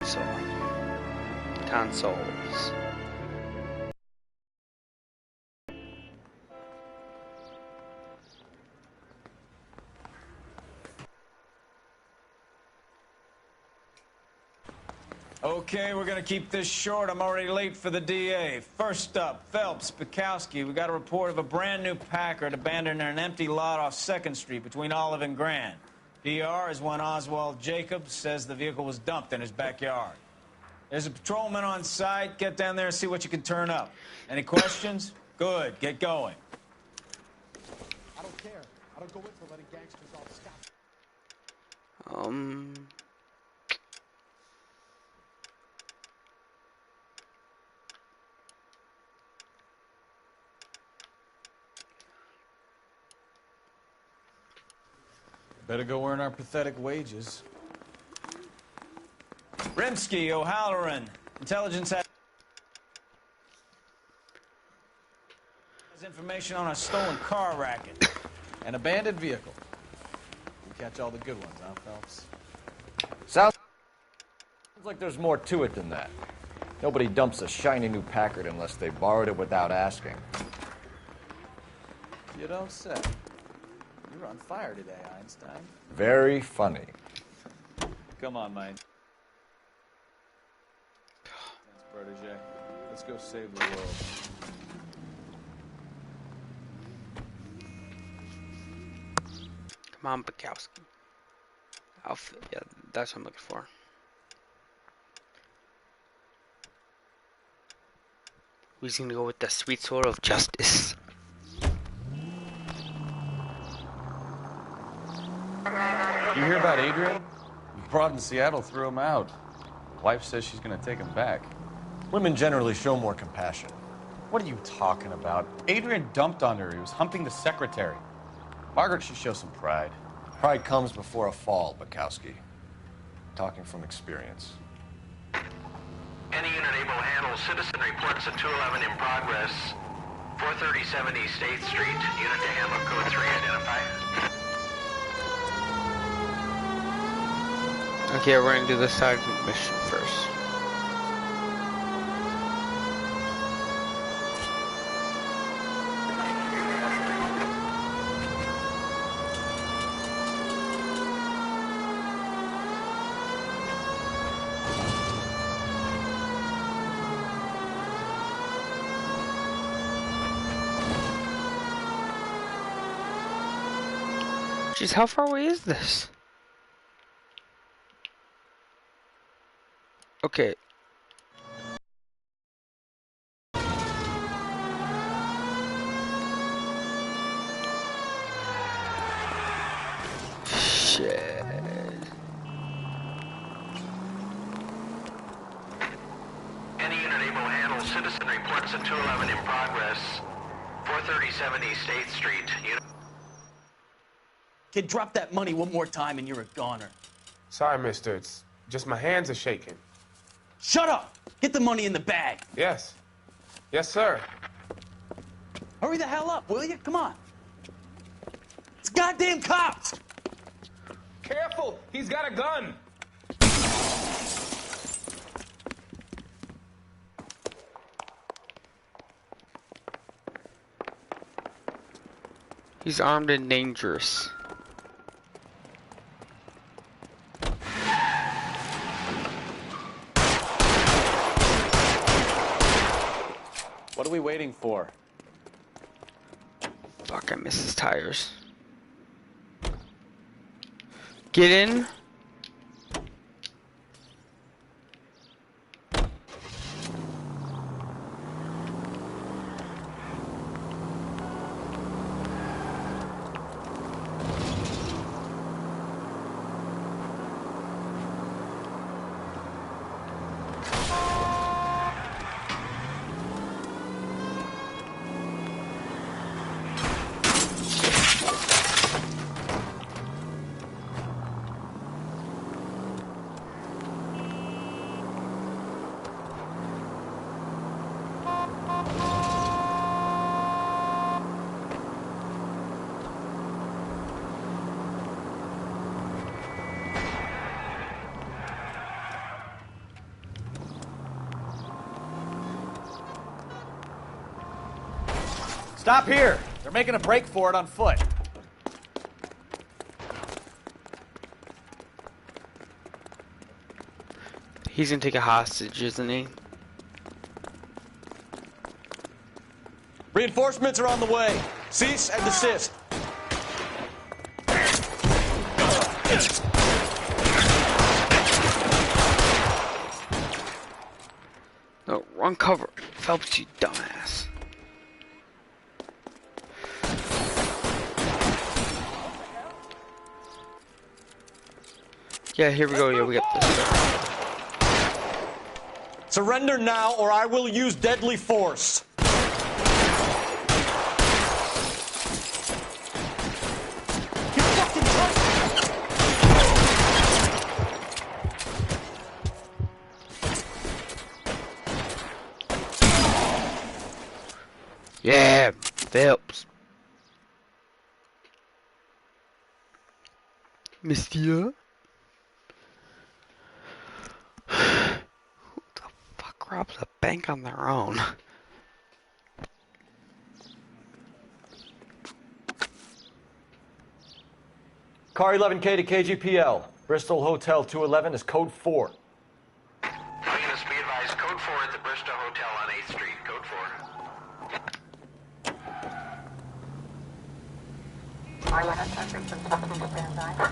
So, consoles. Okay, we're gonna keep this short. I'm already late for the DA. First up, Phelps, Bukowski. We got a report of a brand new Packard abandoned in an empty lot off 2nd Street between Olive and Grand. PR is one Oswald Jacobs says the vehicle was dumped in his backyard. There's a patrolman on site. Get down there and see what you can turn up. Any questions? Good, get going. I don't care. I don't go in for letting gangsters off scot. Better go earn our pathetic wages. Rimsky, O'Halloran. Intelligence has information on a stolen car racket. An abandoned vehicle. We catch all the good ones, huh, Phelps? Sounds like there's more to it than that. Nobody dumps a shiny new Packard unless they borrowed it without asking. You don't say. You're on fire today, Einstein. Very funny. Come on, mate. Thanks, protege. Let's go save the world. Come on, Bukowski. Outfit, yeah, that's what I'm looking for. Who's gonna go with the sweet sword of justice? You hear about Adrian? Broad in Seattle threw him out. Wife says she's gonna take him back. Women generally show more compassion. What are you talking about? Adrian dumped on her. He was humping the secretary. Margaret should show some pride. Pride comes before a fall, Bukowski. Talking from experience. Any unit able to handle citizen reports at 211 in progress. 43070 State Street. Unit to handle code 3 identify. Okay, we're gonna do the side mission first. Jeez, how far away is this? Okay. Shit. Any unit able to handle citizen reports at 211 in progress. 43070 State Street. Unit. Kid, drop that money one more time and you're a goner. Sorry, mister. It's just my hands are shaking. Shut up! Get the money in the bag. Yes. Yes, sir. Hurry the hell up, will you? Come on. It's goddamn cops! Careful! He's got a gun! He's armed and dangerous. What are we waiting for? Fuck, I missed his tires. Get in. Stop here. They're making a break for it on foot. He's gonna take a hostage, isn't he? Reinforcements are on the way. Cease and desist. No, wrong cover. Phelps, you dumbass. Yeah, here we go. Yeah, we got this. Surrender now or I will use deadly force. Yeah, Phelps. Monsieur? Who the fuck robs a bank on their own? Car 11K to KGPL. Bristol Hotel 211 is code 4. All units be advised, code 4 at the Bristol Hotel on 8th Street. Code 4. All units are frequency to stand by.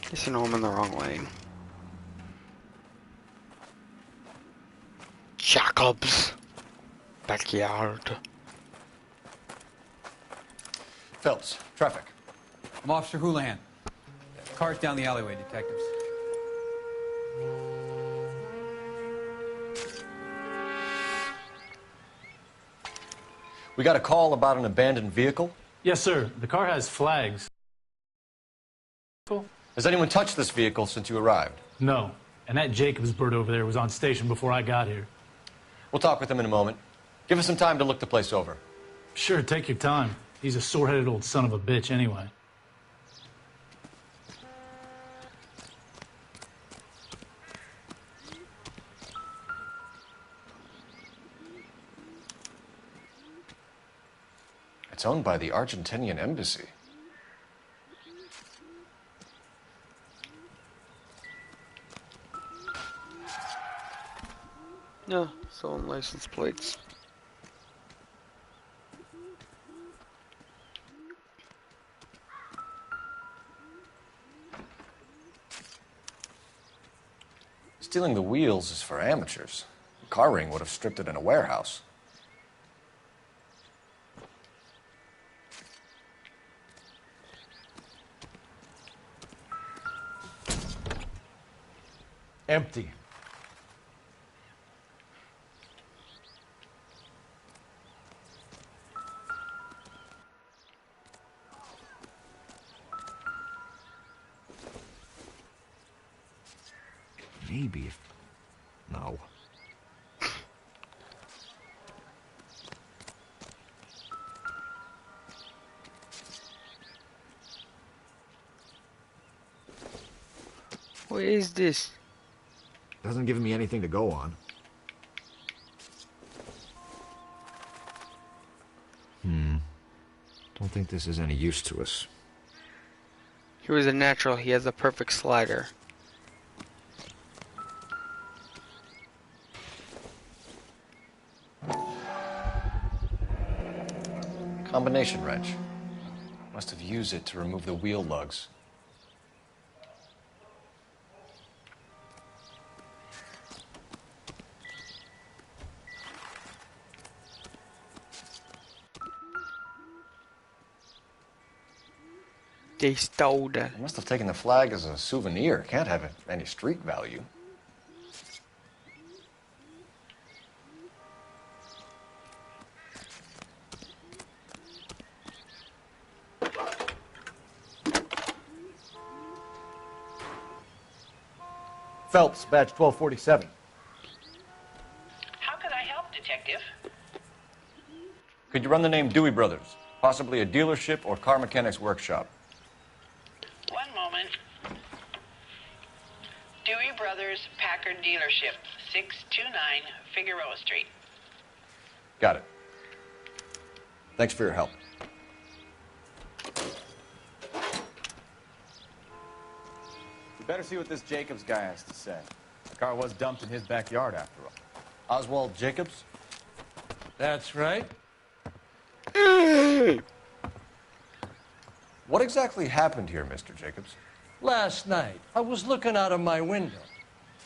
Guess you know I'm in the wrong lane. Jacob's backyard. Phelps, traffic. I'm Officer Houlihan. Car's down the alleyway, detectives. We got a call about an abandoned vehicle. Yes, sir. The car has flags. Has anyone touched this vehicle since you arrived? No. And that Jacobs bird over there was on station before I got here. We'll talk with him in a moment. Give us some time to look the place over. Sure, take your time. He's a sore-headed old son of a bitch anyway. It's owned by the Argentinian embassy. No, stolen license plates. Stealing the wheels is for amateurs. The car ring would have stripped it in a warehouse. Empty. Maybe if... No. What is this? Doesn't give me anything to go on. Don't think this is any use to us. He was a natural. He has a perfect slider. Combination wrench. Must have used it to remove the wheel lugs. They stole that. They must have taken the flag as a souvenir. Can't have any street value. Phelps, badge 1247. How could I help, Detective? Could you run the name Dewey Brothers? Possibly a dealership or car mechanics workshop. One moment. Dewey Brothers Packard Dealership, 629 Figueroa Street. Got it. Thanks for your help. We better see what this Jacobs guy has to say. The car was dumped in his backyard after all. Oswald Jacobs? That's right. What exactly happened here, Mr. Jacobs? Last night, I was looking out of my window.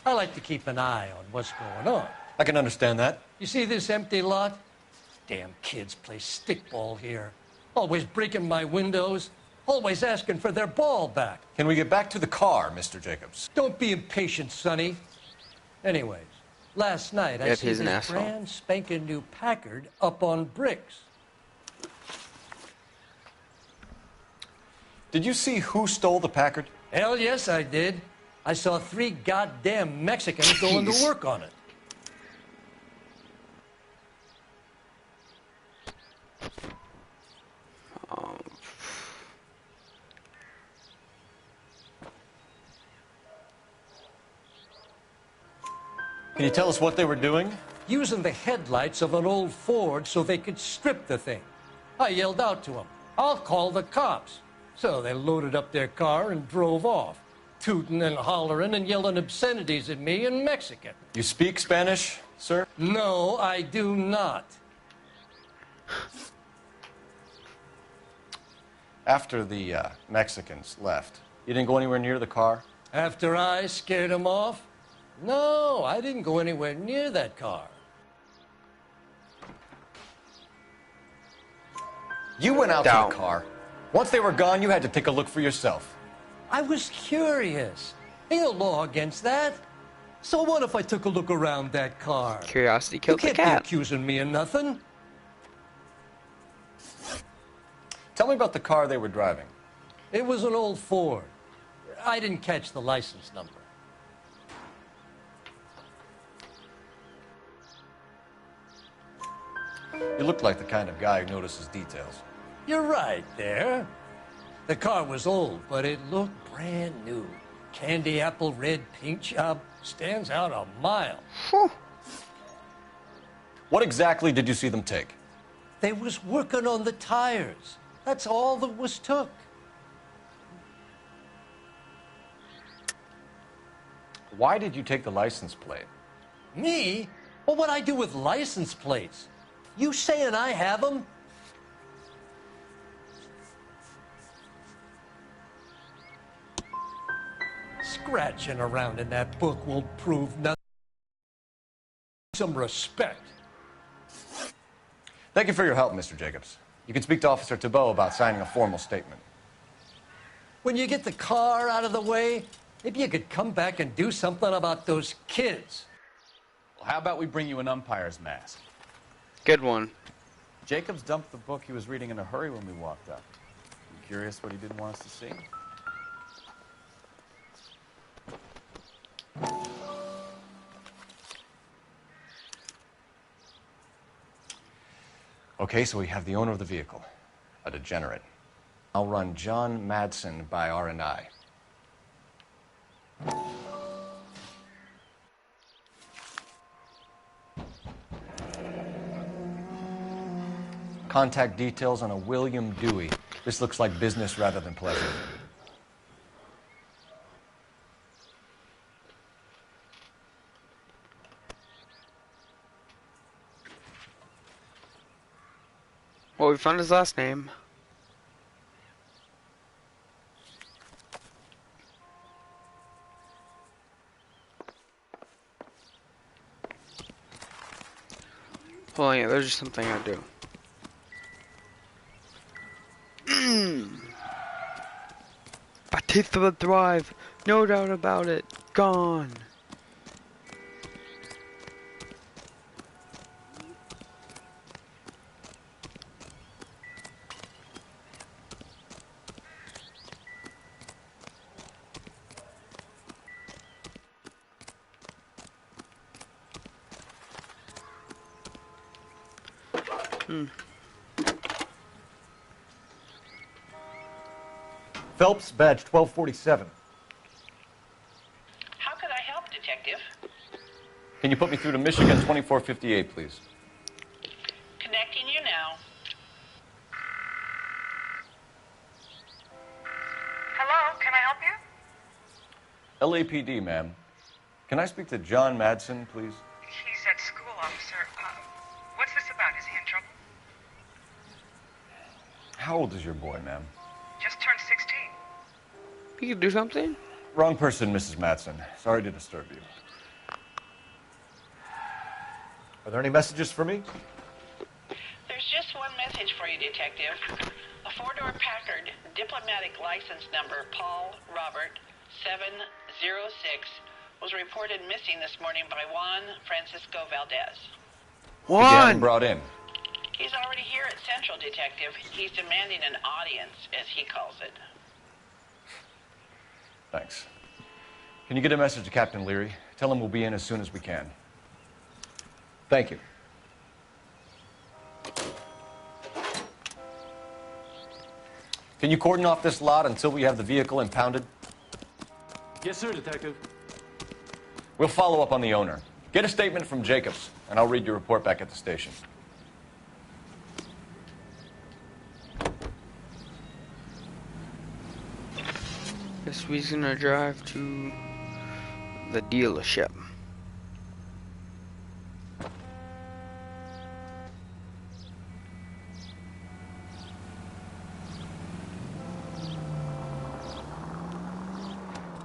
I like to keep an eye on what's going on. I can understand that. You see this empty lot? Damn kids play stickball here. Always breaking my windows. Always asking for their ball back. Can we get back to the car, Mr. Jacobs? Don't be impatient, Sonny. Anyways, last night I see he's an this asshole. brand spanking new Packard up on bricks. Did you see who stole the Packard? Hell yes, I did. I saw 3 goddamn Mexicans going to work on it. Can you tell us what they were doing? Using the headlights of an old Ford so they could strip the thing. I yelled out to them, "I'll call the cops." So they loaded up their car and drove off, tooting and hollering and yelling obscenities at me in Mexican. You speak Spanish, sir? No, I do not. After the Mexicans left, you didn't go anywhere near the car? After I scared them off? No, I didn't go anywhere near that car. You went out to the car. Once they were gone, you had to take a look for yourself. I was curious. Ain't no law against that. So what if I took a look around that car? Curiosity You killed the can't be cat. accusing me of nothing. Tell me about the car they were driving. It was an old Ford. I didn't catch the license number. You look like the kind of guy who notices details. You're right there. The car was old, but it looked brand new. Candy apple red paint job stands out a mile. What exactly did you see them take? They was working on the tires. That's all that was took. Why did you take the license plate? Me? Well, what I do with license plates? You saying I have them? Scratching around in that book will prove nothing. Some respect. Thank you for your help, Mr. Jacobs. You can speak to Officer Thibault about signing a formal statement. When you get the car out of the way, maybe you could come back and do something about those kids. Well, how about we bring you an umpire's mask? Good one. Jacobs dumped the book he was reading in a hurry when we walked up. You curious what he didn't want us to see? Okay, so we have the owner of the vehicle, a degenerate. I'll run John Madsen by R&I. Contact details on a William Dewey. This looks like business rather than pleasure. Well, we found his last name. Hold on, yeah, there's just something I do. Batista will thrive, no doubt about it. Gone. Phelps, badge 1247. How could I help, Detective? Can you put me through to Michigan 2458, please? Connecting you now. Hello, can I help you? LAPD, ma'am. Can I speak to John Madsen, please? He's at school, officer. What's this about? Is he in trouble? How old is your boy, ma'am? Just turned 16. You can do something? Wrong person, Mrs. Madsen. Sorry to disturb you. Are there any messages for me? There's just one message for you, Detective. A four-door Packard, diplomatic license number Paul Robert 706, was reported missing this morning by Juan Francisco Valdez. Again brought in. He's already here at Central, Detective. He's demanding an audience, as he calls it. Thanks. Can you get a message to Captain Leary? Tell him we'll be in as soon as we can. Thank you. Can you cordon off this lot until we have the vehicle impounded? Yes, sir, Detective. We'll follow up on the owner. Get a statement from Jacobs, and I'll read your report back at the station. Guess we're gonna drive to the dealership.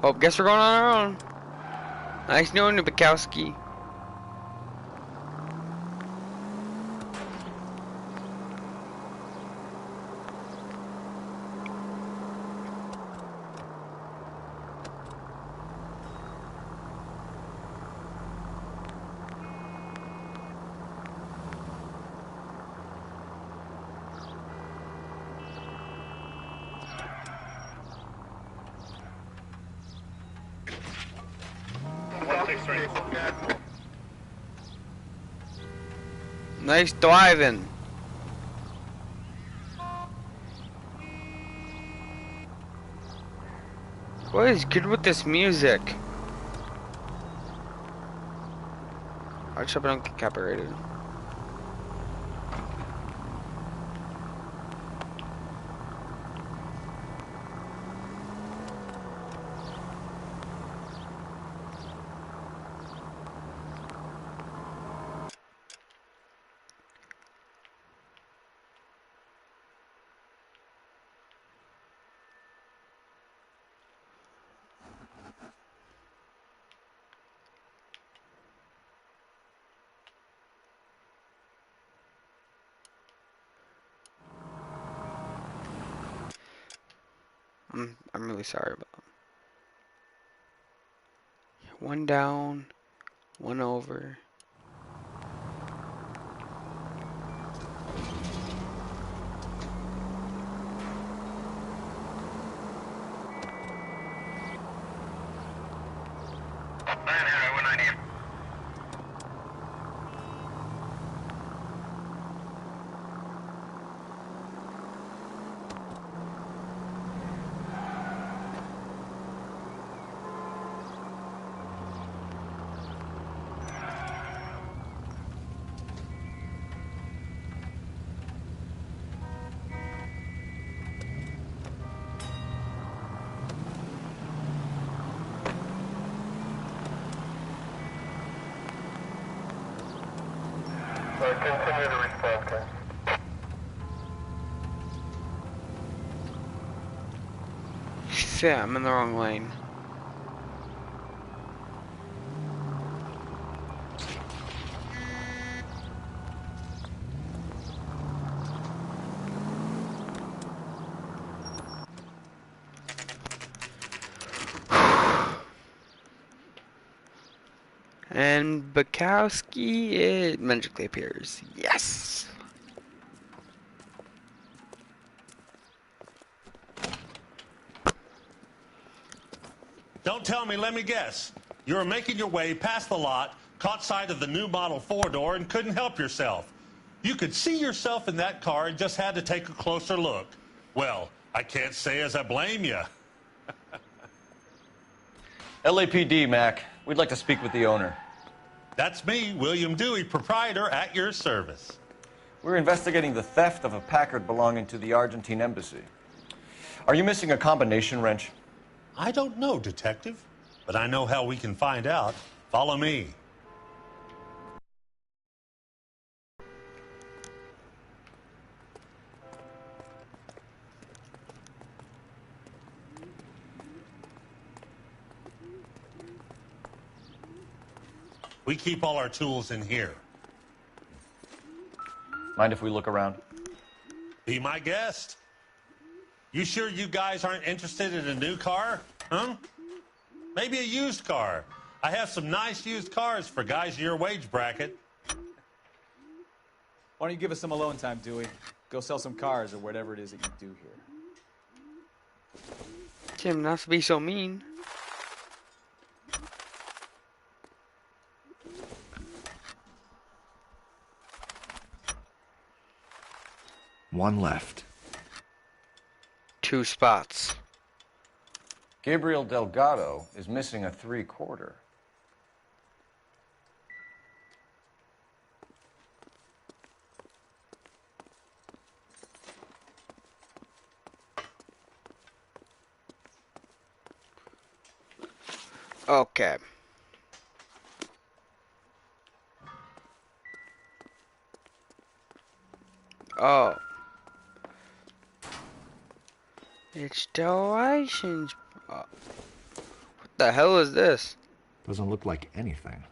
Oh, guess we're going on our own. Nice knowing you, Bukowski. Nice driving. What is good with this music? I just hope I don't get copyrighted. I'm really sorry about that. One down, one over. Continue to respond, okay? Shit, I'm in the wrong lane. And Bukowski, it magically appears. Yes! Don't tell me, let me guess. You were making your way past the lot, caught sight of the new model four-door, and couldn't help yourself. You could see yourself in that car and just had to take a closer look. Well, I can't say as I blame you. LAPD, Mac. We'd like to speak with the owner. That's me, William Dewey, proprietor, at your service. We're investigating the theft of a Packard belonging to the Argentine embassy. Are you missing a combination wrench? I don't know, Detective, but I know how we can find out. Follow me. We keep all our tools in here. Mind if we look around? Be my guest. You sure you guys aren't interested in a new car? Huh? Maybe a used car. I have some nice used cars for guys in your wage bracket. Why don't you give us some alone time, Dewey? Go sell some cars or whatever it is that you do here. Jim, not to be so mean. One left. 2 spots. Gabriel Delgado is missing a 3/4. Okay. Oh. It's the license. What the hell is this? Doesn't look like anything.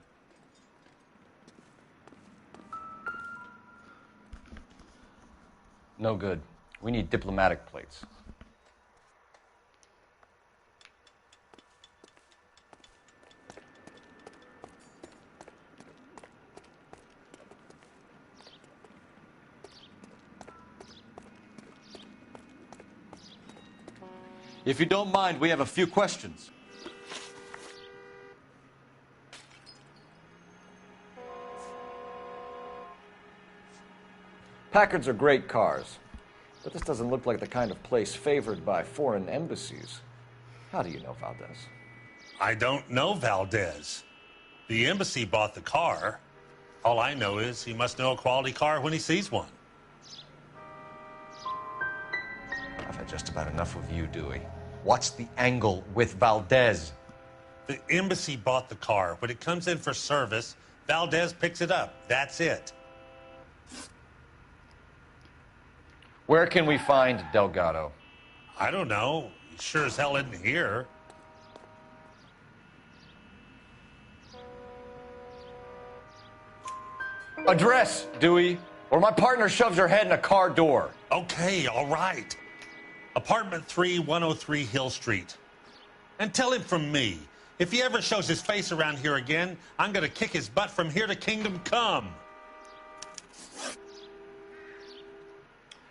No good. We need diplomatic plates. If you don't mind, we have a few questions. Packards are great cars, but this doesn't look like the kind of place favored by foreign embassies. How do you know Valdez? I don't know Valdez. The embassy bought the car. All I know is he must know a quality car when he sees one. I've had just about enough of you, Dewey. What's the angle with Valdez? The embassy bought the car. When it comes in for service, Valdez picks it up. That's it. Where can we find Delgado? I don't know. He sure as hell isn't here. Address, Dewey, or my partner shoves her head in a car door. Okay, all right. Apartment 3, 103 Hill Street. And tell him from me, if he ever shows his face around here again, I'm going to kick his butt from here to kingdom come.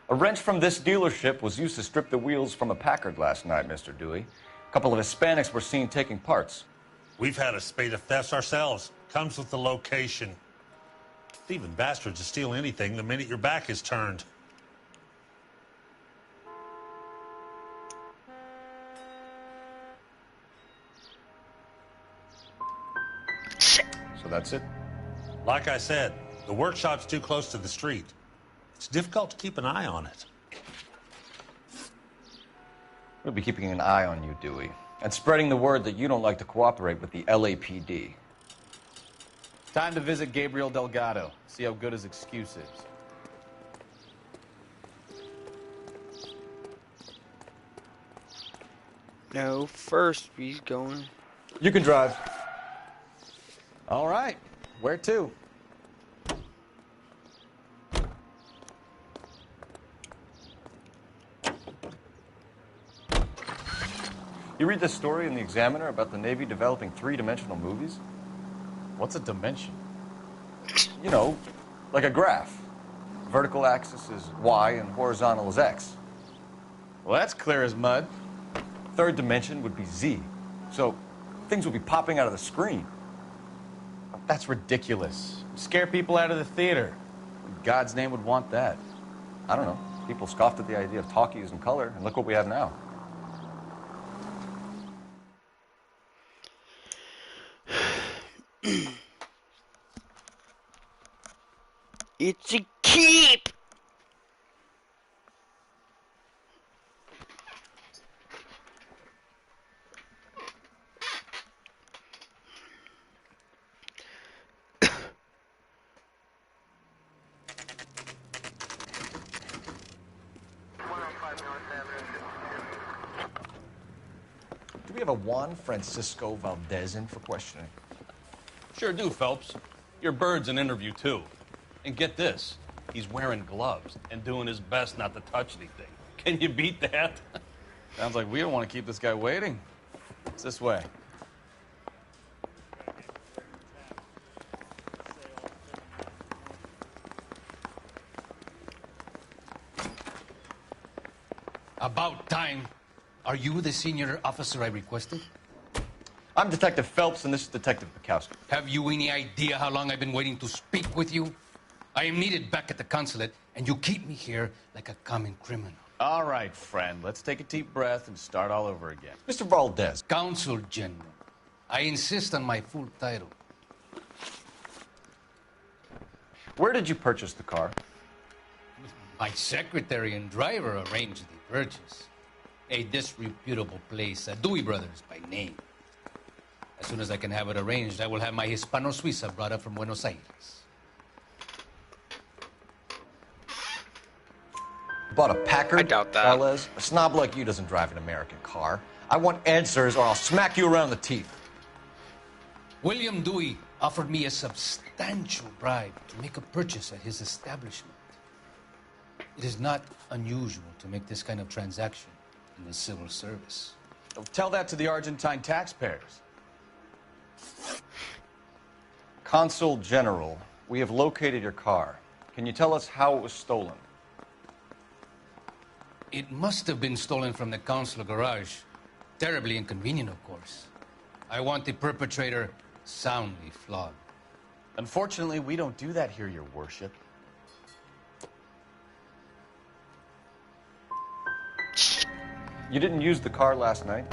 A wrench from this dealership was used to strip the wheels from a Packard last night, Mr. Dewey. A couple of Hispanics were seen taking parts. We've had a spate of thefts ourselves. Comes with the location. Thieving bastards will steal anything the minute your back is turned. So that's it? Like I said, the workshop's too close to the street. It's difficult to keep an eye on it. We'll be keeping an eye on you, Dewey, and spreading the word that you don't like to cooperate with the LAPD. Time to visit Gabriel Delgado, see how good his excuse is. No, first he's going. You can drive. All right, where to? You read this story in the Examiner about the Navy developing three-dimensional movies? What's a dimension? You know, like a graph. Vertical axis is Y and horizontal is X. Well, that's clear as mud. Third dimension would be Z. So things will be popping out of the screen. That's ridiculous. Scare people out of the theater. God's name would want that? I don't know. People scoffed at the idea of talkies in color, and look what we have now. It's a keep! Do we have a Juan Francisco Valdez in for questioning? Sure do, Phelps. Your bird's an interview, too. And get this, he's wearing gloves and doing his best not to touch anything. Can you beat that? Sounds like we don't want to keep this guy waiting. It's this way. About time. Are you the senior officer I requested? I'm Detective Phelps, and this is Detective Bukowski. Have you any idea how long I've been waiting to speak with you? I am needed back at the consulate, and you keep me here like a common criminal. All right, friend. Let's take a deep breath and start all over again. Mr. Valdez. Consul General. I insist on my full title. Where did you purchase the car? My secretary and driver arranged the purchase. A disreputable place, Dewey Brothers by name. As soon as I can have it arranged, I will have my Hispano Suiza brought up from Buenos Aires. You bought a Packard? I doubt that. Velez? A snob like you doesn't drive an American car. I want answers or I'll smack you around the teeth. William Dewey offered me a substantial bribe to make a purchase at his establishment. It is not unusual to make this kind of transaction in the civil service. Tell that to the Argentine taxpayers. Consul General, we have located your car. Can you tell us how it was stolen? It must have been stolen from the consular garage. Terribly inconvenient, of course. I want the perpetrator soundly flogged. Unfortunately, we don't do that here, Your Worship. You didn't use the car last night?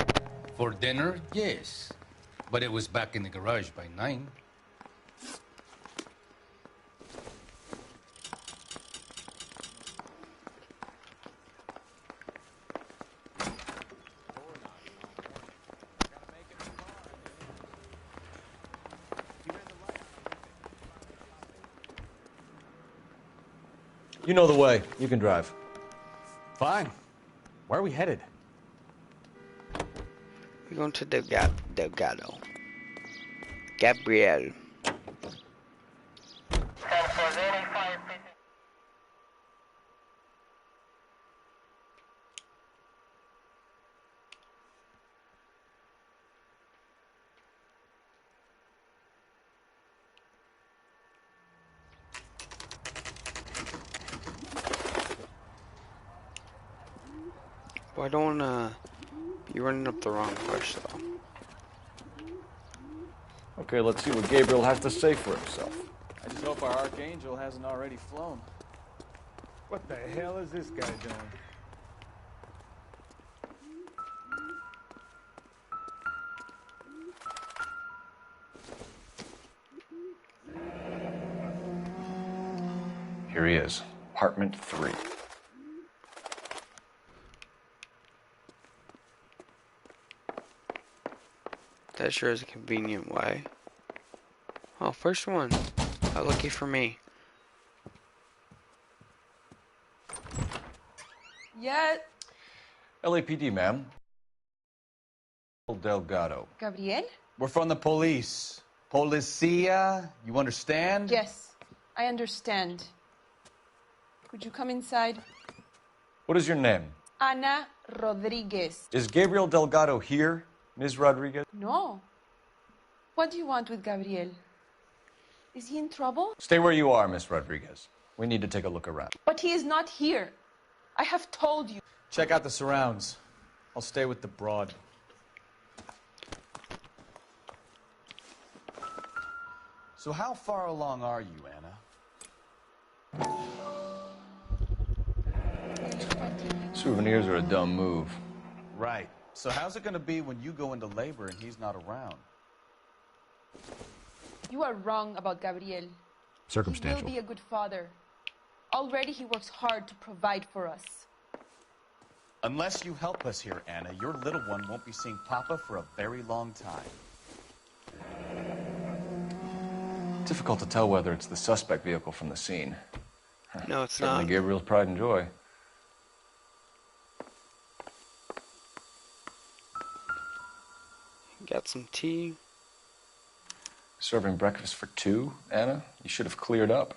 For dinner, yes. But it was back in the garage by 9. You know the way. You can drive. Fine. Where are we headed? We're going to Delgado. Gabriel. Why don't be running up the wrong bush though? Okay, let's see what Gabriel has to say for himself. I just hope our Archangel hasn't already flown. What the hell is this guy doing? Here he is, apartment 3. That sure is a convenient way. Oh, first one. How lucky for me. Yeah. LAPD, ma'am. Delgado. Gabriel? We're from the police. Policia, you understand? Yes, I understand. Could you come inside? What is your name? Ana Rodriguez. Is Gabriel Delgado here, Ms. Rodriguez? No. What do you want with Gabriel? Is he in trouble? Stay where you are, Miss Rodriguez. We need to take a look around. But he is not here. I have told you. Check out the surrounds. I'll stay with the broad. So how far along are you, Anna? Souvenirs are a dumb move. Right. So how's it going to be when you go into labor and he's not around? You are wrong about Gabriel. Circumstantial. He will be a good father. Already he works hard to provide for us. Unless you help us here, Anna, your little one won't be seeing Papa for a very long time. Difficult to tell whether it's the suspect vehicle from the scene. No, it's Certainly not. Gabriel's pride and joy. Got some tea. Serving breakfast for two, Anna? You should have cleared up.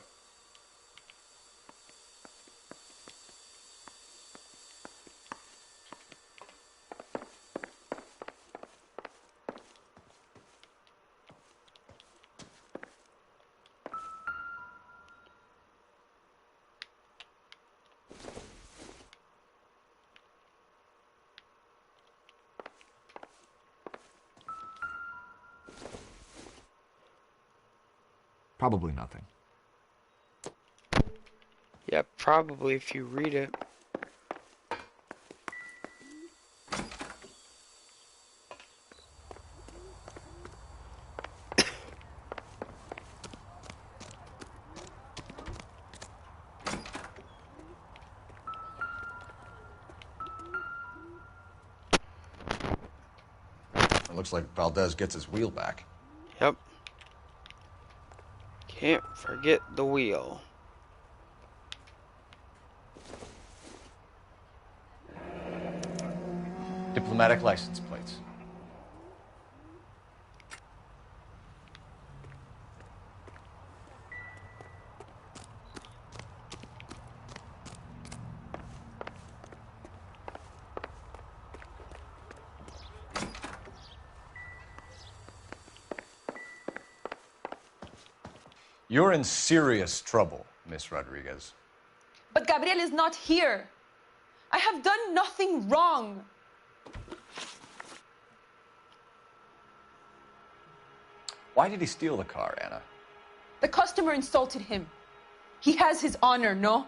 Probably nothing. Yeah, probably if you read it. It looks like Valdez gets his wheel back. Yep. Can't forget the wheel. Diplomatic license plates. You're in serious trouble, Miss Rodriguez. But Gabriel is not here. I have done nothing wrong. Why did he steal the car, Anna? The customer insulted him. He has his honor, no?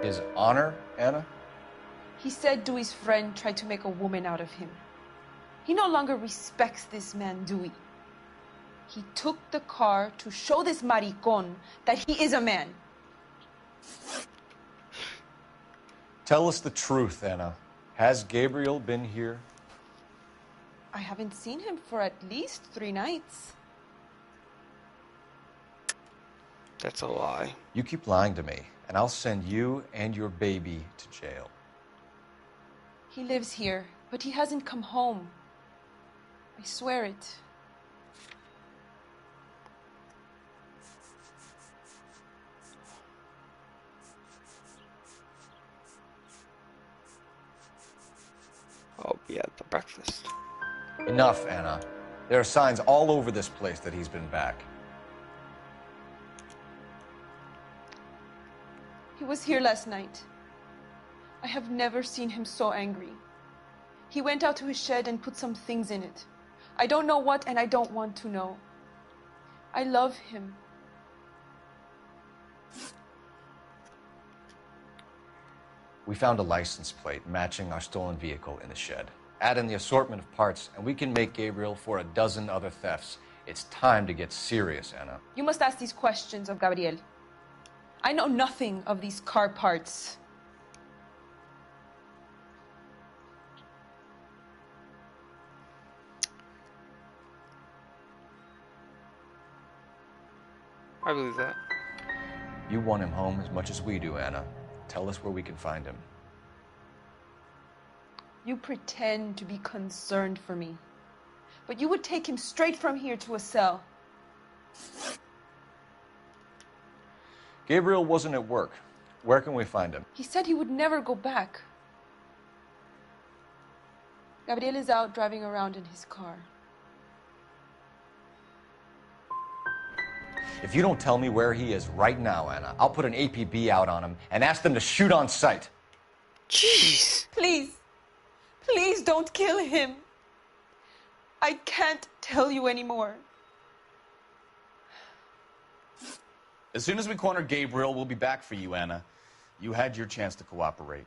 His honor, Anna? He said Dewey's friend tried to make a woman out of him. He no longer respects this man, Dewey. He took the car to show this maricon that he is a man. Tell us the truth, Anna. Has Gabriel been here? I haven't seen him for at least 3 nights. That's a lie. You keep lying to me, and I'll send you and your baby to jail. He lives here, but he hasn't come home. I swear it. I'll be at the breakfast. Enough, Anna. There are signs all over this place that he's been back. He was here last night. I have never seen him so angry. He went out to his shed and put some things in it. I don't know what, and I don't want to know. I love him. We found a license plate matching our stolen vehicle in the shed. Add in the assortment of parts, and we can make Gabriel for a dozen other thefts. It's time to get serious, Anna. You must ask these questions of Gabriel. I know nothing of these car parts. I believe that. You want him home as much as we do, Anna. Tell us where we can find him. You pretend to be concerned for me, but you would take him straight from here to a cell. Gabriel wasn't at work. Where can we find him? He said he would never go back. Gabriel is out driving around in his car. If you don't tell me where he is right now, Anna, I'll put an APB out on him and ask them to shoot on sight. Jeez. Please, please don't kill him. I can't tell you anymore. As soon as we corner Gabriel, we'll be back for you, Anna. You had your chance to cooperate.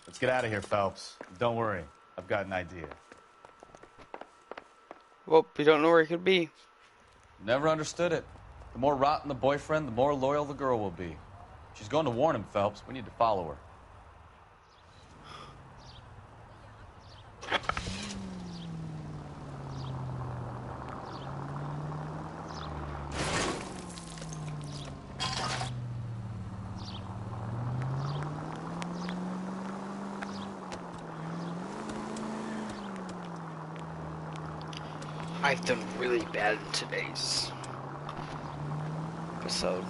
Let's get out of here, Phelps. Don't worry. I've got an idea. Well, we don't know where he could be. Never understood it. The more rotten the boyfriend, the more loyal the girl will be. She's going to warn him, Phelps. We need to follow her. I've done really bad in today's episode.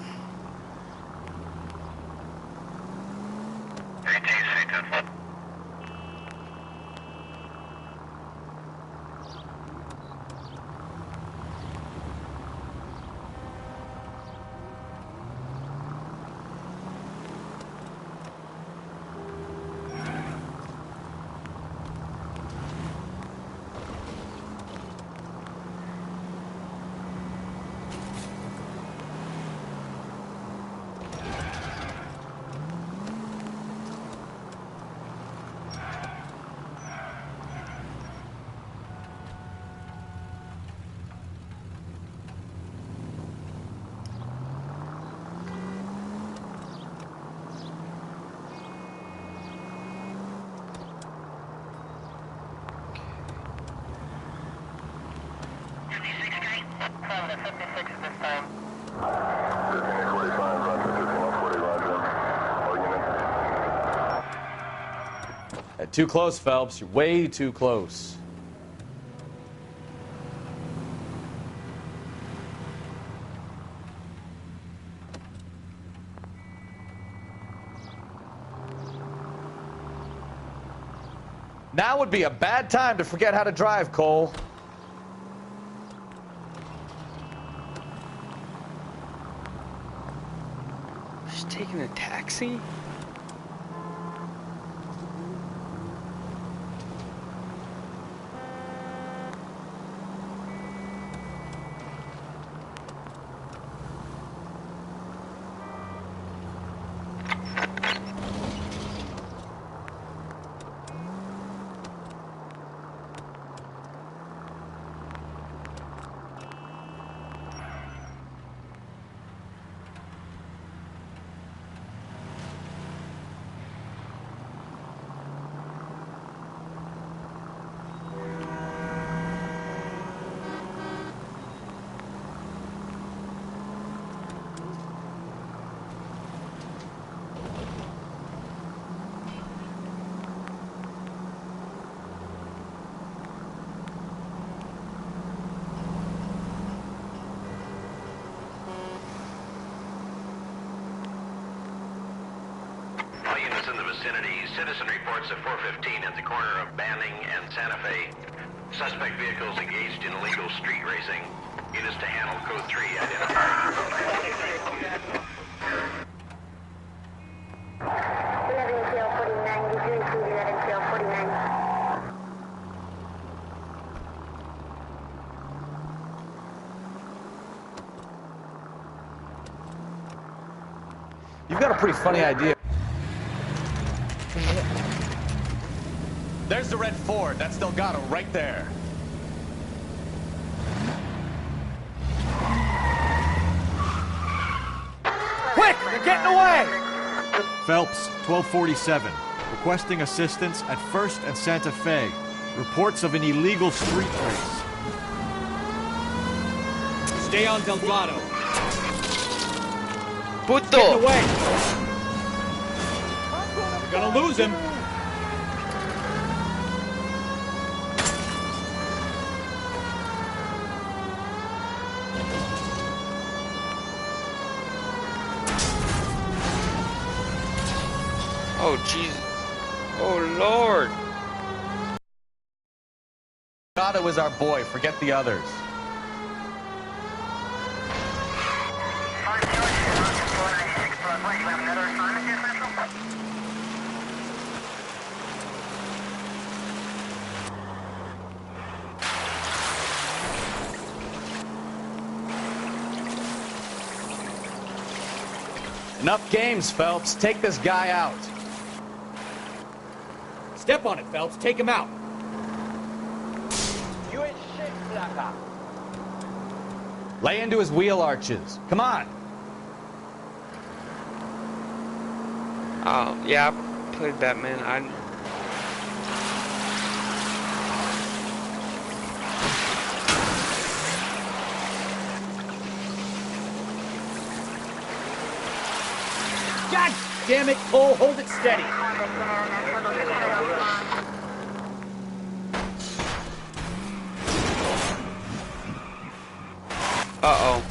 Too close, Phelps. You're way too close. Now would be a bad time to forget how to drive, Cole. She's taking a taxi? Citizen reports at 415 at the corner of Banning and Santa Fe. Suspect vehicles engaged in illegal street racing. Units to handle code 3 identified. 11 You've got a pretty funny idea. There's the red Ford. That's Delgado right there. Quick! They're getting away! Phelps, 1247. Requesting assistance at 1st and Santa Fe. Reports of an illegal street race. Stay on Delgado. Puto! Getting away! We're gonna lose him. Oh, Jesus. Oh, Lord. Delgado is our boy. Forget the others. Enough games, Phelps. Take this guy out. Step on it, Phelps. Take him out. You ain't shit, Flaca. Lay into his wheel arches. Come on. Oh, yeah, I played Batman. God damn it, Cole. Hold it steady. Uh-oh.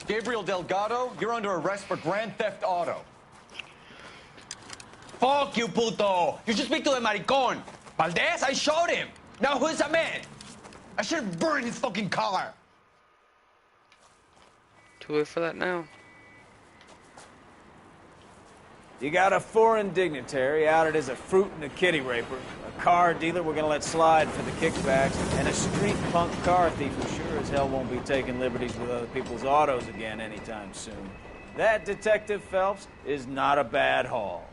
Gabriel Delgado, you're under arrest for grand theft auto. Fuck you, puto! You should speak to the maricon! Valdez, I shot him! Now who's the man? I should have burned his fucking car! Too late for that now. You got a foreign dignitary outed as a fruit and a kitty raper, a car dealer we're gonna let slide for the kickbacks, and a street punk car thief who sure as hell won't be taking liberties with other people's autos again anytime soon. That, Detective Phelps, is not a bad haul.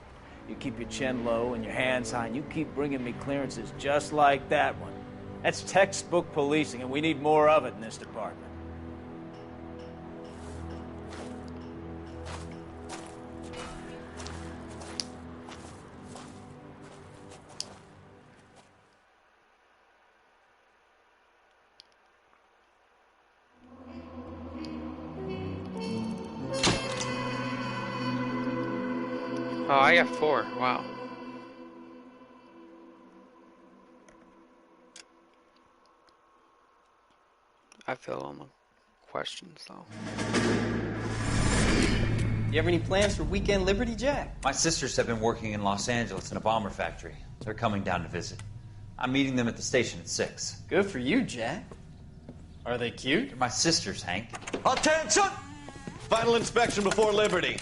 You keep your chin low and your hands high, and you keep bringing me clearances just like that one. That's textbook policing, and we need more of it in this department. Oh, I got 4. Wow. I feel on the questions, though. You have any plans for weekend Liberty, Jack? My sisters have been working in Los Angeles in a bomber factory. They're coming down to visit. I'm meeting them at the station at 6. Good for you, Jack. Are they cute? They're my sisters, Hank. Attention! Final inspection before Liberty.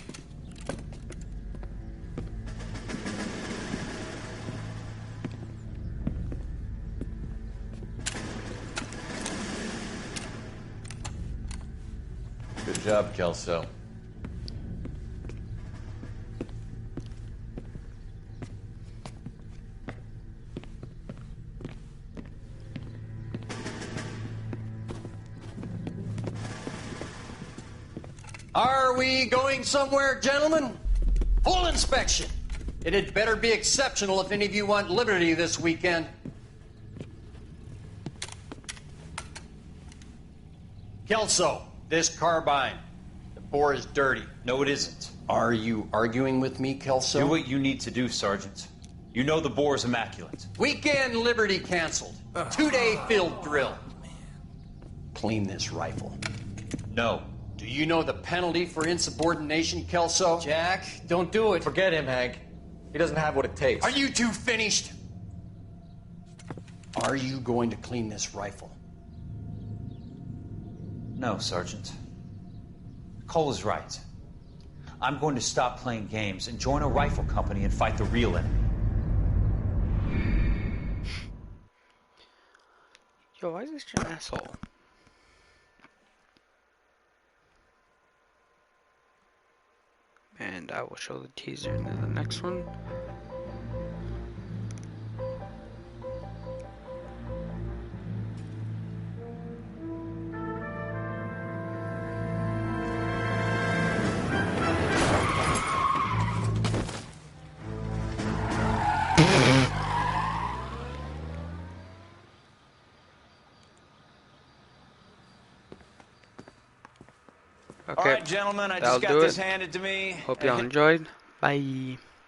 Good job, Kelso. Are we going somewhere, gentlemen? Full inspection. It had better be exceptional if any of you want liberty this weekend. Kelso, this carbine. The bore is dirty. No, it isn't. Are you arguing with me, Kelso? Do what you need to do, Sergeant. You know the bore is immaculate. Weekend liberty canceled. 2-day field drill. Clean this rifle. No. Do you know the penalty for insubordination, Kelso? Jack, don't do it. Forget him, Hank. He doesn't have what it takes. Are you two finished? Are you going to clean this rifle? No, Sergeant. Cole is right. I'm going to stop playing games and join a rifle company and fight the real enemy. Yo, why is this an asshole? And I will show the teaser in the next one. Okay. All right, gentlemen, I just got this handed to me. Hope y'all enjoyed. Bye.